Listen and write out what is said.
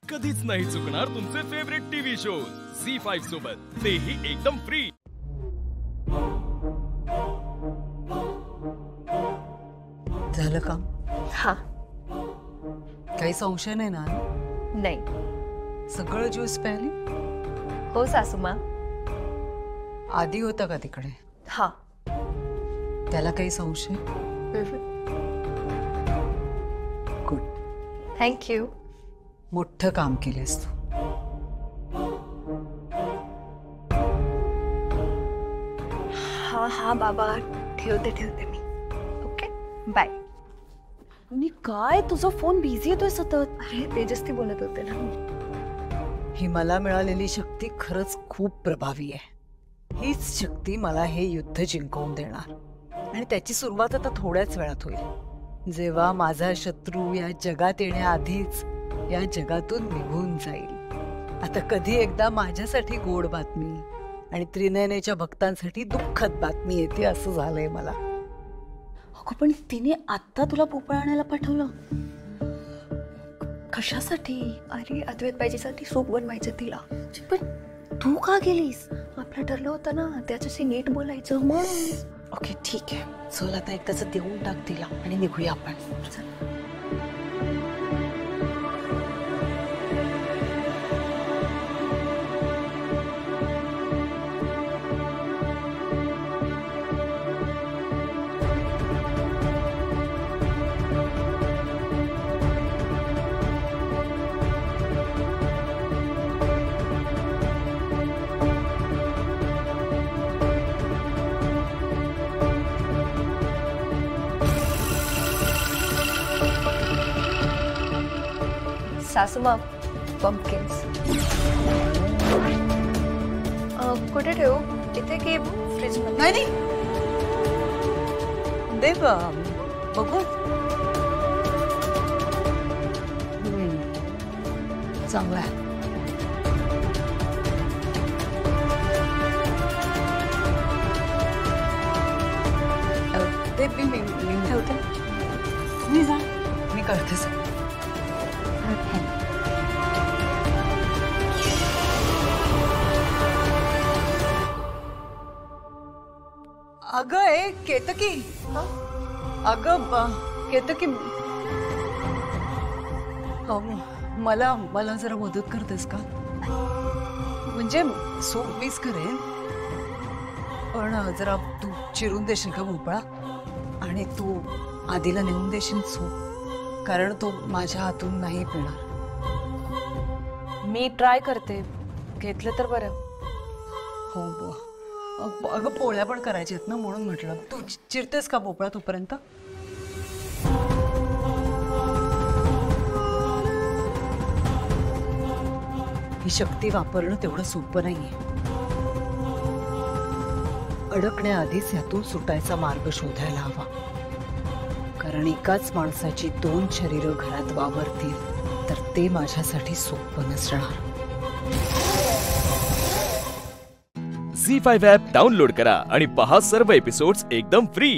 कधीच नाही चुकणार तुमचे फेवरेट टीव्ही शोज झी5 सोबत, तेही एकदम फ्री। झालं का? हाँ। काही संशय नाही ना? नहीं। सगळं ज्यूस प्यायली? हो सासूमा। आधी होता का तिकडे? हाँ। त्याला काही संशय? गुड। Thank you. मोठं काम केलेस तू। हाँ हाँ बाबा, ठेवते ठेवते मी। Okay bye. मी काय तुझा फोन बिझी येतोय सतत? अरे तेजस्वी बोलत होते ना। ही मला मिळालेली शक्ती खरंच खूप प्रभावी आहे। हीच शक्ती मला हे युद्ध जिंकवून देणार आणि त्याची सुरुवात आता थोड्याच वेळात होईल, जेव्हा माझा शत्रू या जगात येण्याआधीच या जगातून निघून जाईल। आता कधी एकदा माझ्यासाठी गोड बातमी आणि त्रिनयनेच्या भक्तांसाठी दुःखद बातमी येते असं झालंय मला। अगं पण तिने आता तुला पोपळा आणायला पाठवलं कशासाठी? अरे अद्वैत बाईजीसाठी सूप बनवायचं तिला। पण तू का गेलीस? आपलं ठरलं होतं ना त्याच्याशी नीट बोलायचं म्हणून। ओके ठीक आहे, चल आता एकदाच देऊन टाक तिला आणि निघूया आपण। सासूमा, पंपकिन्स कुठे ठेवू? इथे की फ्रीज मध्ये? नाही देव बघू। चांगला आहे। ते मी ठेवते, तुम्ही जा, मी करतेच। अगं ए केतकी, अगं केतकी, मला जरा मदत करतेस का? म्हणजे सूप मीच करेन, पण जरा तू चिरून देशील का भोपळा? आणि तू आधीला नेऊन देशील सूप, कारण तो माझ्या हातून नाही पिणार। मी ट्राय करते, घेतलं तर बरं। हो अगं पोळ्या पण करायच्या आहेत ना, म्हणून म्हटलं। तू चिरतेस का भोपळा तोपर्यंत? ही शक्ती वापरणं तेवढं सोपं नाहीये। अडकण्याआधीच यातून सुटायचा मार्ग शोधायला हवा, कारण एकाच माणसाची दोन शरीरं घरात वावरतील तर ते माझ्यासाठी सोपं नसणार। झी5 ॲप डाउनलोड करा आणि पहा सर्व एपिसोड्स एकदम फ्री।